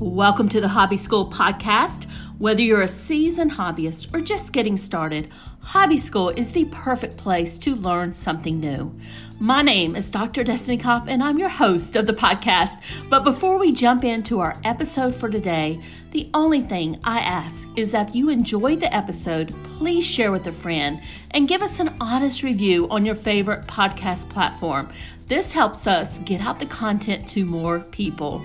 Welcome to the Hobby School podcast. Whether you're a seasoned hobbyist or just getting started, Hobby School is the perfect place to learn something new. My name is Dr. Destiny Kopp, and I'm your host of the podcast. But before we jump into our episode for today, the only thing I ask is that if you enjoyed the episode, please share with a friend and give us an honest review on your favorite podcast platform. This helps us get out the content to more people.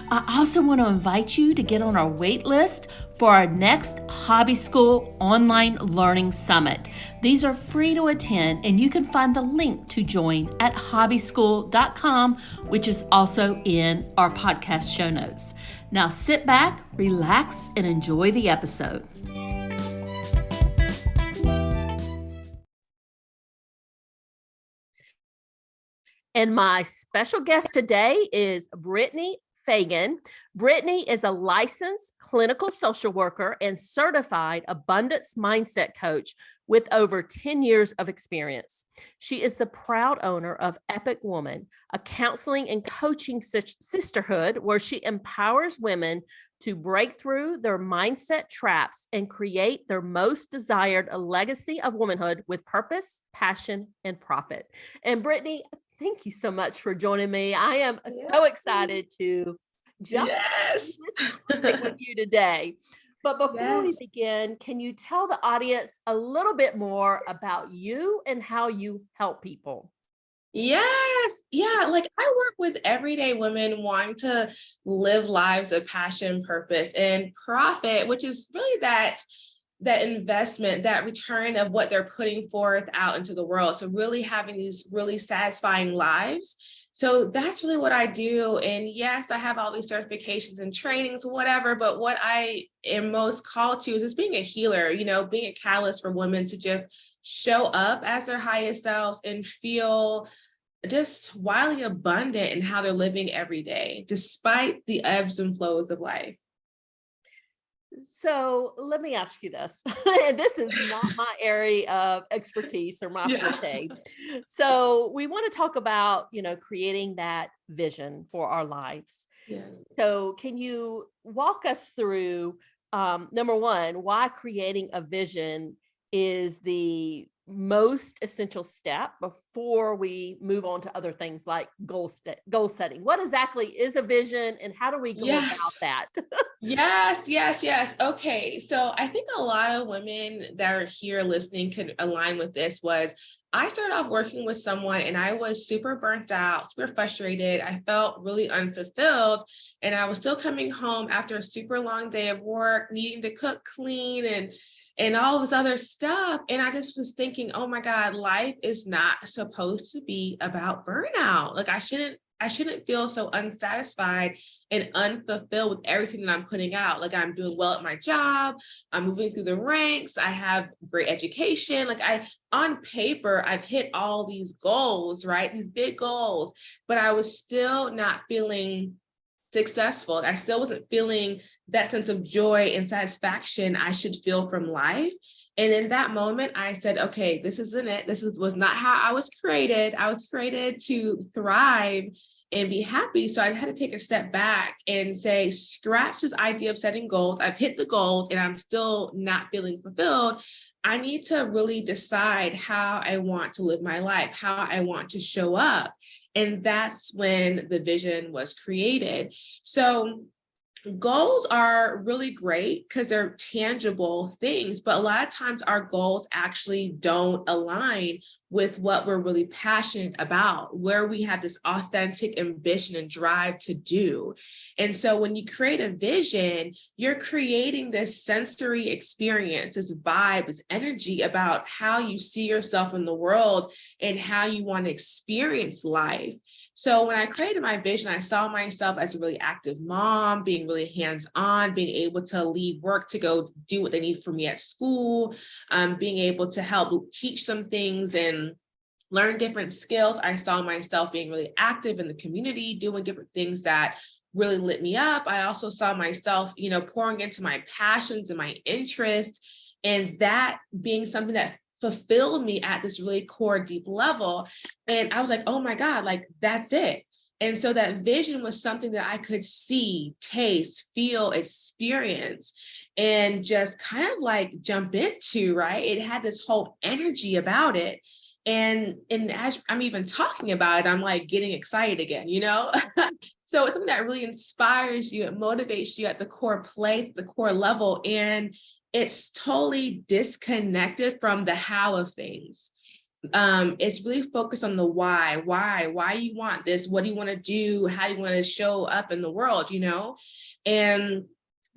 I also want to invite you to get on our wait list for our next Hobby School Online Learning Summit. These are free to attend, and you can find the link to join at hobbyschool.com, which is also in our podcast show notes. Now sit back, relax, and enjoy the episode. And my special guest today is Brittany Fagan. Brittany is a licensed clinical social worker and certified abundance mindset coach with over 10 years of experience. She is the proud owner of Epic Woman, a counseling and coaching sisterhood where she empowers women to break through their mindset traps and create their most desired legacy of womanhood with purpose, passion, and profit. And Brittany, thank you so much for joining me. I am so excited to jump into this topic with you today. But before we begin, can you tell the audience a little bit more about you and how you help people? Yes. Yeah. Like I work with everyday women wanting to live lives of passion, purpose, and profit, which is really that investment, that return of what they're putting forth out into the world. So really having these really satisfying lives. So that's really what I do. And yes, I have all these certifications and trainings, whatever, but what I am most called to is just being a healer, being a catalyst for women to just show up as their highest selves and feel just wildly abundant in how they're living every day, despite the ebbs and flows of life. So let me ask you this. This is not my area of expertise or my forte. So we want to talk about, creating that vision for our lives. Yes. So can you walk us through, number one, why creating a vision is the most essential step before we move on to other things like goal setting? What exactly is a vision and how do we go about that? Yes. Okay. So I think a lot of women that are here listening could align with this. I started off working with someone and I was super burnt out, super frustrated. I felt really unfulfilled, and I was still coming home after a super long day of work, needing to cook, clean, and all this other stuff. And I just was thinking, oh my God, life is not supposed to be about burnout. Like I shouldn't feel so unsatisfied and unfulfilled with everything that I'm putting out. Like I'm doing well at my job. I'm moving through the ranks. I have great education. On paper, I've hit all these goals, right? These big goals, but I was still not feeling successful. I still wasn't feeling that sense of joy and satisfaction I should feel from life. And in that moment, I said, okay, this isn't it. Was not how I was created. I was created to thrive and be happy. So I had to take a step back and say, scratch this idea of setting goals. I've hit the goals and I'm still not feeling fulfilled. I need to really decide how I want to live my life, how I want to show up. And that's when the vision was created. So goals are really great because they're tangible things, but a lot of times our goals actually don't align with what we're really passionate about, where we have this authentic ambition and drive to do. And so when you create a vision, you're creating this sensory experience, this vibe, this energy about how you see yourself in the world and how you want to experience life. So when I created my vision, I saw myself as a really active mom, being really hands-on, being able to leave work to go do what they need for me at school, being able to help teach some things and learn different skills. I saw myself being really active in the community, doing different things that really lit me up. I also saw myself, pouring into my passions and my interests, and that being something that fulfilled me at this really core, deep level. And I was like, oh my God, like that's it. And so that vision was something that I could see, taste, feel, experience, and just kind of like jump into, right? It had this whole energy about it. And as I'm even talking about it, I'm like getting excited again, you know? So it's something that really inspires you, it motivates you at the core place, the core level, and it's totally disconnected from the how of things. It's really focused on the why you want this, what do you want to do, how do you want to show up in the world, you know? And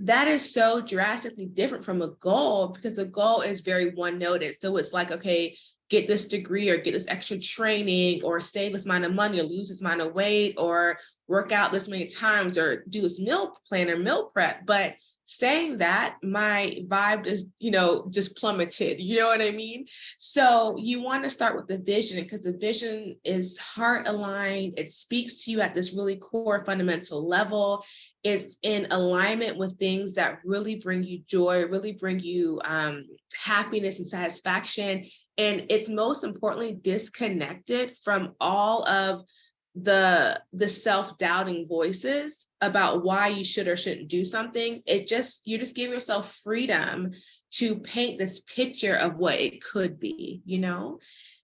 that is so drastically different from a goal, because a goal is very one-noted. So it's like, okay, get this degree or get this extra training or save this amount of money or lose this amount of weight or work out this many times or do this meal plan or meal prep. But saying that, my vibe is, you know, just plummeted. You know what I mean? So you want to start with the vision, because the vision is heart aligned. It speaks to you at this really core fundamental level. It's in alignment with things that really bring you joy, really bring you happiness and satisfaction. And it's most importantly disconnected from all of the self-doubting voices about why you should or shouldn't do something. You just give yourself freedom to paint this picture of what it could be, you know,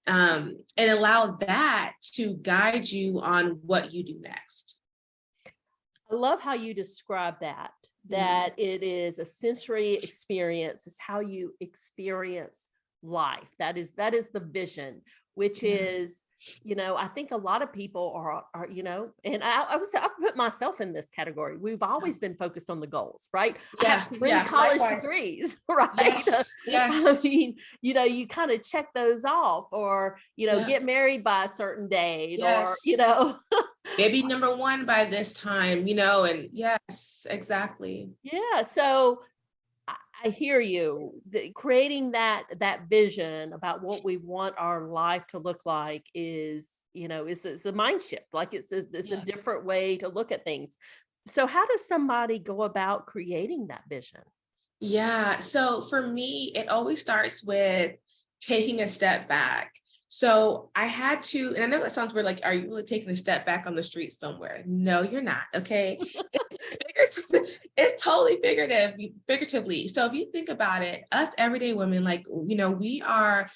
and allow that to guide you on what you do next. I love how you describe that it is a sensory experience. It's how you experience life. That is the vision, which is, you know, I think a lot of people are, you know, and I put myself in this category. We've always been focused on the goals, right? I have 3 college degrees, right? Yes. I mean, you know, you kind of check those off, or, you know, get married by a certain date, or, you know, baby number 1 by this time, you know, and yes, exactly. Yeah. So I hear you. Creating that vision about what we want our life to look like is, you know, it's a mind shift. Like it's a different way to look at things. So how does somebody go about creating that vision? Yeah. So for me, it always starts with taking a step back. So I had to, and I know that sounds weird, like, are you really taking a step back on the street somewhere? No, you're not. Okay. It's totally figuratively. So if you think about it, us everyday women, like, you know, we are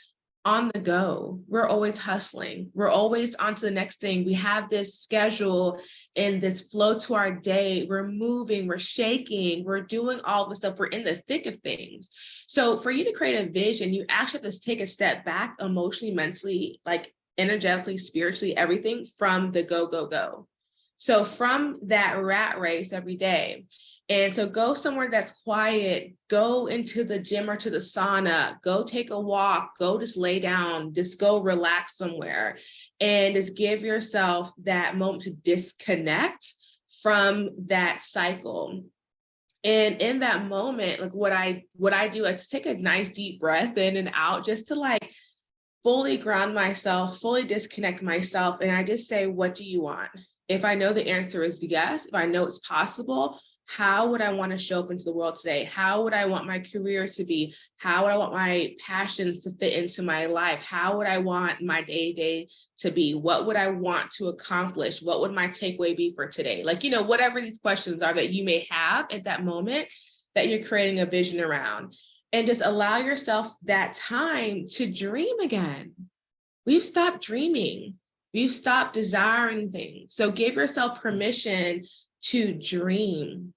on the go. We're always hustling. We're always on to the next thing. We have this schedule and this flow to our day. We're moving, we're shaking, we're doing all the stuff. We're in the thick of things. So for you to create a vision, you actually have to take a step back emotionally, mentally, like energetically, spiritually, everything from the go, go, go. So from that rat race every day, and so go somewhere that's quiet, go into the gym or to the sauna, go take a walk, go just lay down, just go relax somewhere, and just give yourself that moment to disconnect from that cycle. And in that moment, like what I do, I just take a nice deep breath in and out, just to like fully ground myself, fully disconnect myself. And I just say, what do you want? If I know the answer is yes, if I know it's possible, how would I want to show up into the world today? How would I want my career to be? How would I want my passions to fit into my life? How would I want my day-to-day to be? What would I want to accomplish? What would my takeaway be for today? Like, you know, whatever these questions are that you may have at that moment that you're creating a vision around. And just allow yourself that time to dream again. We've stopped dreaming. We've stopped desiring things. So give yourself permission to dream,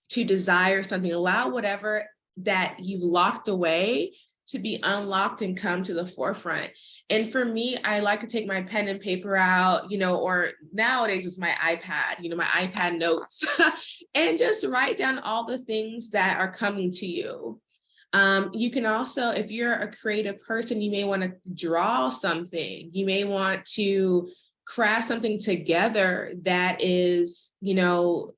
to desire something. Allow whatever that you've locked away to be unlocked and come to the forefront. And for me, I like to take my pen and paper out, you know, or nowadays it's my iPad, you know, my iPad notes, and just write down all the things that are coming to you. You can also, if you're a creative person, you may want to draw something. You may want to craft something together that is, you know,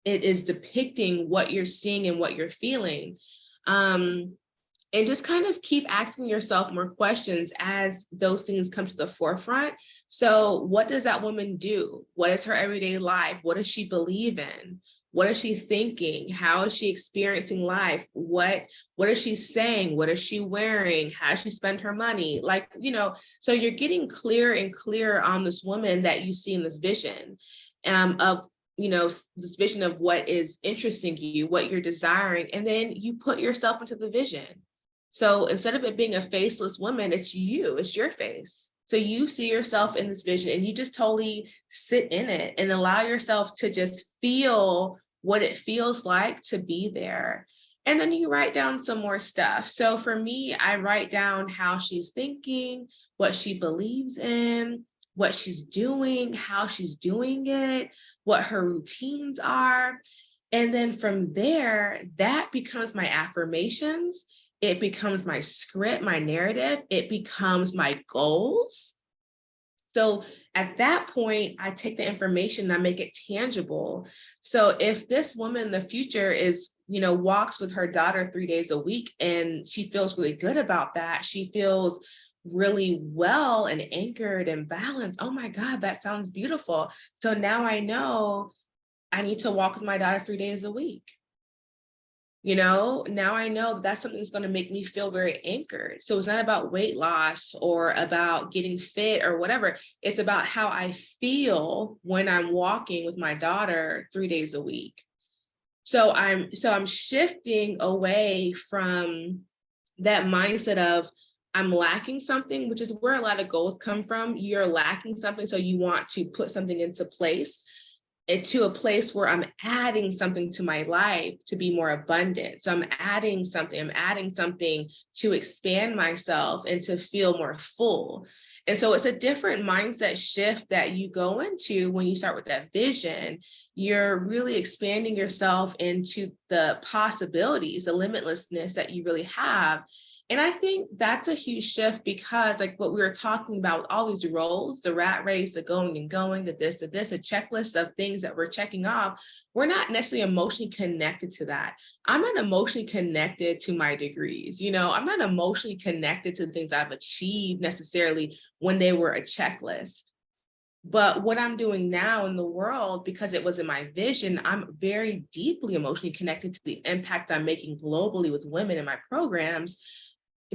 it is depicting what you're seeing and what you're feeling. And just kind of keep asking yourself more questions as those things come to the forefront. So what does that woman do? What is her everyday life? What does she believe in? What is she thinking? How is she experiencing life? What is she saying? What is she wearing? How does she spend her money? Like, so you're getting clearer and clearer on this woman that you see in this vision, of, this vision of what is interesting to you, what you're desiring, and then you put yourself into the vision. So instead of it being a faceless woman, it's you, it's your face. So you see yourself in this vision and you just totally sit in it and allow yourself to just feel what it feels like to be there. And then you write down some more stuff. So for me, I write down how she's thinking, what she believes in, what she's doing, how she's doing it, what her routines are. And then from there, that becomes my affirmations. It becomes my script, my narrative. It becomes my goals. So at that point, I take the information and I make it tangible. So if this woman in the future is, walks with her daughter 3 days a week and she feels really good about that, she feels really well and anchored and balanced. Oh my God, that sounds beautiful. So now I know I need to walk with my daughter 3 days a week. Now I know that that's something that's going to make me feel very anchored. So it's not about weight loss or about getting fit or whatever. It's about how I feel when I'm walking with my daughter 3 days a week. So I'm shifting away from that mindset of I'm lacking something, which is where a lot of goals come from. You're lacking something, so you want to put something into place, to a place where I'm adding something to my life to be more abundant. So I'm adding something to expand myself and to feel more full. And so it's a different mindset shift that you go into when you start with that vision. You're really expanding yourself into the possibilities, the limitlessness that you really have. And I think that's a huge shift because, like what we were talking about, all these roles, the rat race, the going and going, the this, a checklist of things that we're checking off, we're not necessarily emotionally connected to that. I'm not emotionally connected to my degrees. I'm not emotionally connected to the things I've achieved necessarily when they were a checklist. But what I'm doing now in the world, because it was in my vision, I'm very deeply emotionally connected to the impact I'm making globally with women in my programs,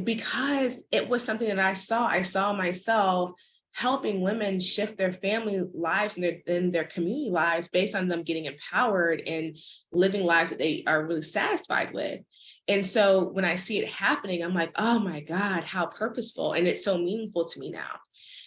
because it was something that I saw myself helping women shift their family lives and their community lives based on them getting empowered and living lives that they are really satisfied with. And so when I see it happening, I'm like, oh my God, how purposeful. And it's so meaningful to me now.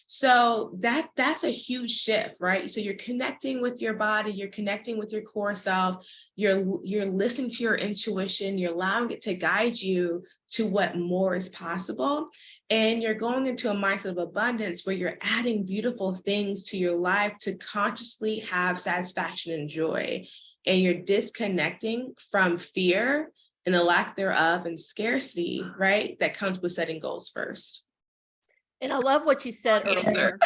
So that's a huge shift, right? So you're connecting with your body, you're connecting with your core self, you're listening to your intuition, you're allowing it to guide you to what more is possible. And you're going into a mindset of abundance where you're adding beautiful things to your life to consciously have satisfaction and joy. And you're disconnecting from fear and the lack thereof and scarcity, right? That comes with setting goals first. And I love what you said earlier.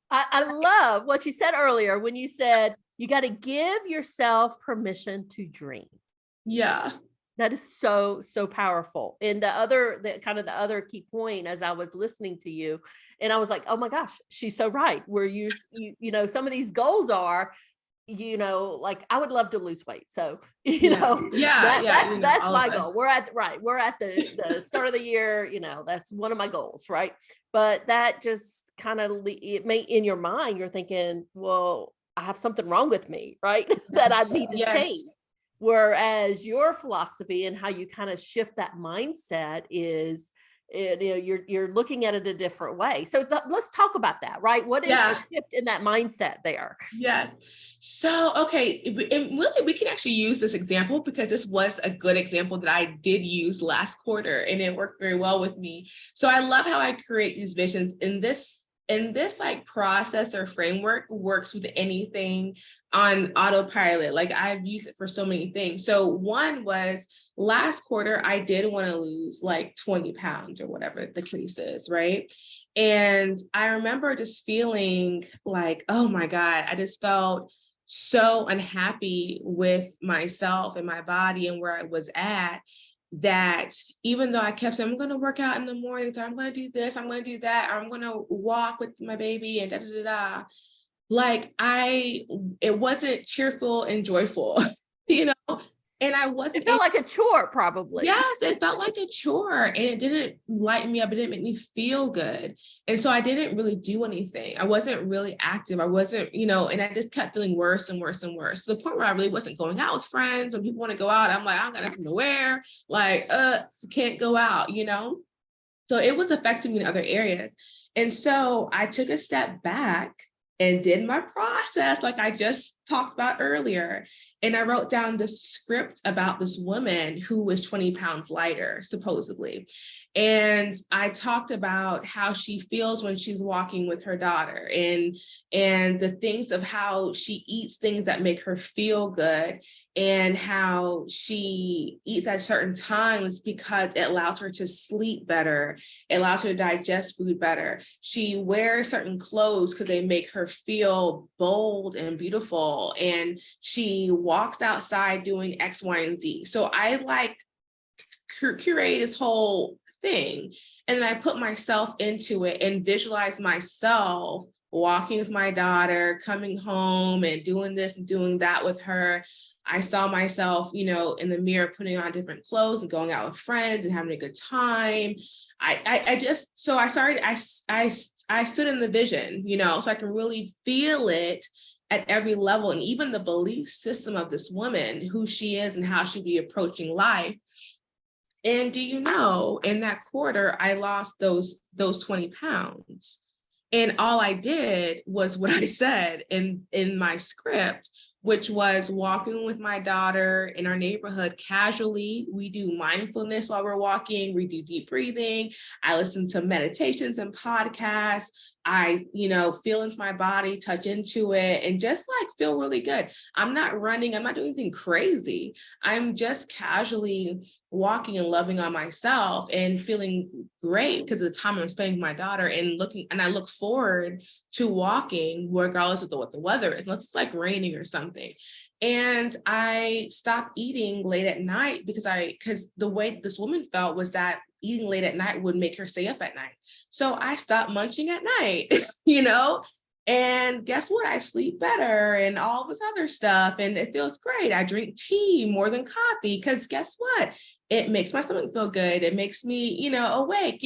I love what you said earlier when you said you got to give yourself permission to dream. Yeah. That is so, so powerful. And the other key point as I was listening to you, and I was like, oh my gosh, she's so right. Where you some of these goals are, like I would love to lose weight. So, that's my goal. We're at the start of the year, that's one of my goals. Right. But that just kind of, it may, in your mind, you're thinking, well, I have something wrong with me, right? That I need to change. Whereas your philosophy and how you kind of shift that mindset is, you're looking at it a different way. So let's talk about that, right? What is the shift in that mindset there? Yes. So, okay. And really, we can actually use this example because this was a good example that I did use last quarter and it worked very well with me. So I love how I create these visions in this like process or framework works with anything on autopilot. Like I've used it for so many things. So one was last quarter, I did want to lose like 20 pounds or whatever the case is, right? And I remember just feeling like, oh my God, I just felt so unhappy with myself and my body and where I was at, that even though I kept saying, I'm going to work out in the morning, so I'm going to do this, I'm going to do that, or I'm going to walk with my baby and da, da, da, da. Like it wasn't cheerful and joyful, you know, and I wasn't. It felt like a chore, probably. Yes, it felt like a chore, and it didn't light me up. It didn't make me feel good. And so I didn't really do anything. I wasn't really active. I wasn't, and I just kept feeling worse and worse and worse, to the point where I really wasn't going out with friends. When people want to go out, I'm like, I don't got nothing to wear. Like, can't go out, So it was affecting me in other areas. And so I took a step back and did my process like I just talked about earlier. And I wrote down the script about this woman who was 20 pounds lighter, supposedly. And I talked about how she feels when she's walking with her daughter, and the things of how she eats things that make her feel good, and how she eats at certain times because it allows her to sleep better. It allows her to digest food better. She wears certain clothes because they make her feel bold and beautiful. And she walks outside doing X, Y, and Z. So I curate this whole thing. And then I put myself into it and visualize myself walking with my daughter, coming home and doing this and doing that with her. I saw myself, in the mirror, putting on different clothes and going out with friends and having a good time. I stood in the vision, so I can really feel it at every level. And even the belief system of this woman, who she is and how she'd be approaching life. And do you know, in that quarter, I lost those 20 pounds. And all I did was what I said in my script, which was walking with my daughter in our neighborhood casually. We do mindfulness while we're walking. We do deep breathing. I listen to meditations and podcasts. I, feel into my body, touch into it, and just feel really good. I'm not running. I'm not doing anything crazy. I'm just casually walking and loving on myself and feeling great because of the time I'm spending with my daughter, and I look forward to walking regardless of what the weather is, unless it's raining or something. And I stopped eating late at night because the way this woman felt was that eating late at night would make her stay up at night. So I stopped munching at night, and guess what? I sleep better and all this other stuff. And it feels great. I drink tea more than coffee because guess what? It makes my stomach feel good. It makes me, awake,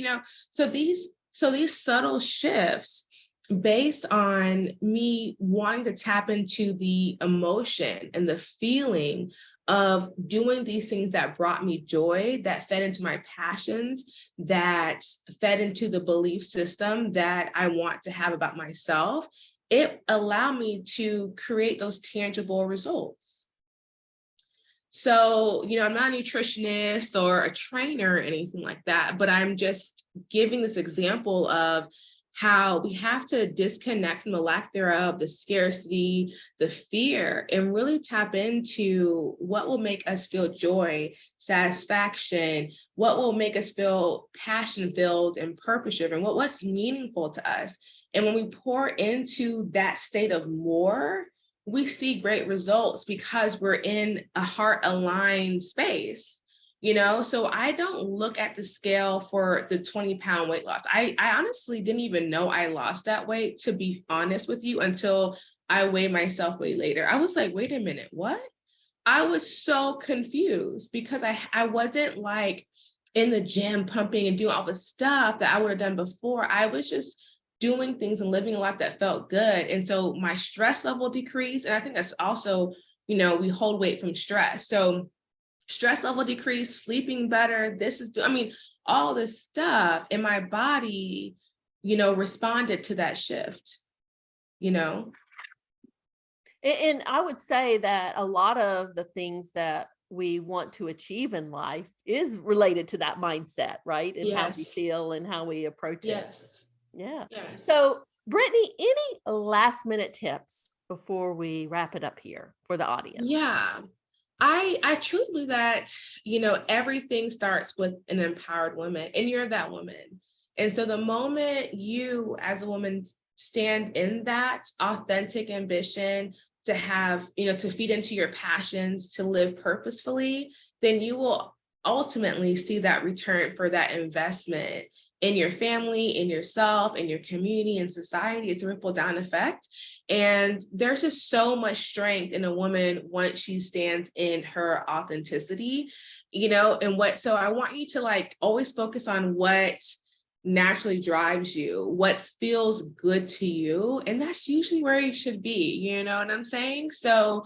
So these subtle shifts based on me wanting to tap into the emotion and the feeling of doing these things that brought me joy, that fed into my passions, that fed into the belief system that I want to have about myself, it allowed me to create those tangible results. So, I'm not a nutritionist or a trainer or anything like that, but I'm just giving this example of how we have to disconnect from the lack thereof, the scarcity, the fear, and really tap into what will make us feel joy, satisfaction, what will make us feel passion-filled and purpose-driven, what's meaningful to us. And when we pour into that state of more, we see great results because we're in a heart-aligned space. So I don't look at the scale for the 20-pound weight loss. I honestly didn't even know I lost that weight, to be honest with you, until I weighed myself way later. I was like, wait a minute, what? I was so confused because I wasn't in the gym pumping and doing all the stuff that I would have done before. I was just doing things and living a life that felt good. And so my stress level decreased. And I think that's also, we hold weight from stress. So stress level decreased, sleeping better. All this stuff in my body, responded to that shift, And I would say that a lot of the things that we want to achieve in life is related to that mindset, right? And how we feel and how we approach it. Yes. Yeah. Yes. So, Brittany, any last minute tips before we wrap it up here for the audience? Yeah. I truly believe that, everything starts with an empowered woman, and you're that woman. And so the moment you as a woman stand in that authentic ambition to have, to feed into your passions, to live purposefully, then you will ultimately see that return for that investment in your family, in yourself, in your community, and society. It's a ripple down effect. And there's just so much strength in a woman once she stands in her authenticity, so I want you to like always focus on what naturally drives you, what feels good to you. And that's usually where you should be, you know what I'm saying? So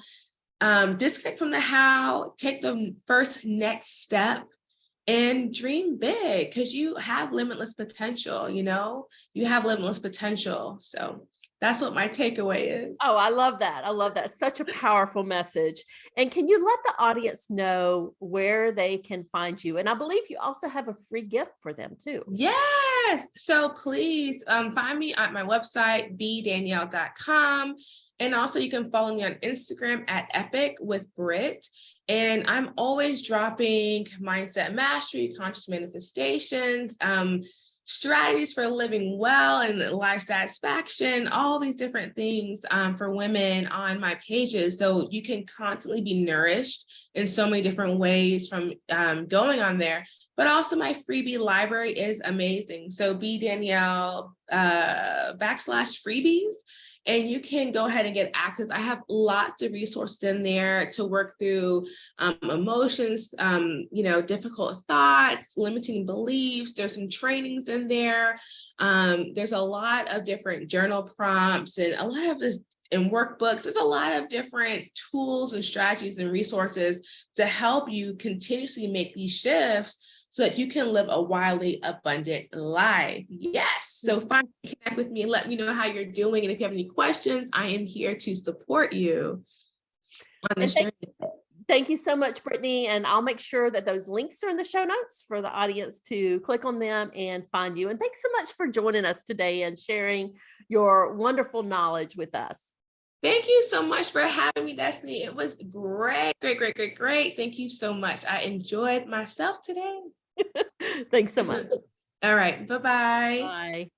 disconnect from the how, take the first next step, and dream big, because you have limitless potential, you have limitless potential. So that's what my takeaway is. Oh, I love that. I love that. Such a powerful message. And can you let the audience know where they can find you? And I believe you also have a free gift for them too. Yes. So please find me at my website, bdanielle.com. And also you can follow me on Instagram at Epic with Brit. And I'm always dropping mindset mastery, conscious manifestations, strategies for living well and life satisfaction, all these different things for women on my pages. So you can constantly be nourished in so many different ways from going on there. But also my freebie library is amazing. So bdanielle /freebies. And you can go ahead and get access. I have lots of resources in there to work through emotions, difficult thoughts, limiting beliefs. There's some trainings in there. There's a lot of different journal prompts and a lot of this in workbooks. There's a lot of different tools and strategies and resources to help you continuously make these shifts so that you can live a wildly abundant life. Yes. So finally connect with me and let me know how you're doing. And if you have any questions, I am here to support you on this journey. Thank you so much, Brittany. And I'll make sure that those links are in the show notes for the audience to click on them and find you. And thanks so much for joining us today and sharing your wonderful knowledge with us. Thank you so much for having me, Destiny. It was great. Thank you so much. I enjoyed myself today. Thanks so much. All right. Bye-bye. Bye.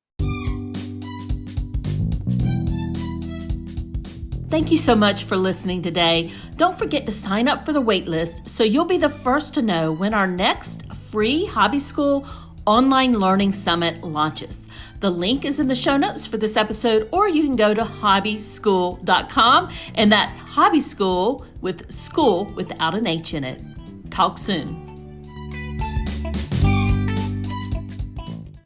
Thank you so much for listening today. Don't forget to sign up for the waitlist so you'll be the first to know when our next free Hobby School online learning summit launches. The link is in the show notes for this episode, or you can go to hobbyschool.com, and that's Hobby School with school without an H in it. Talk soon.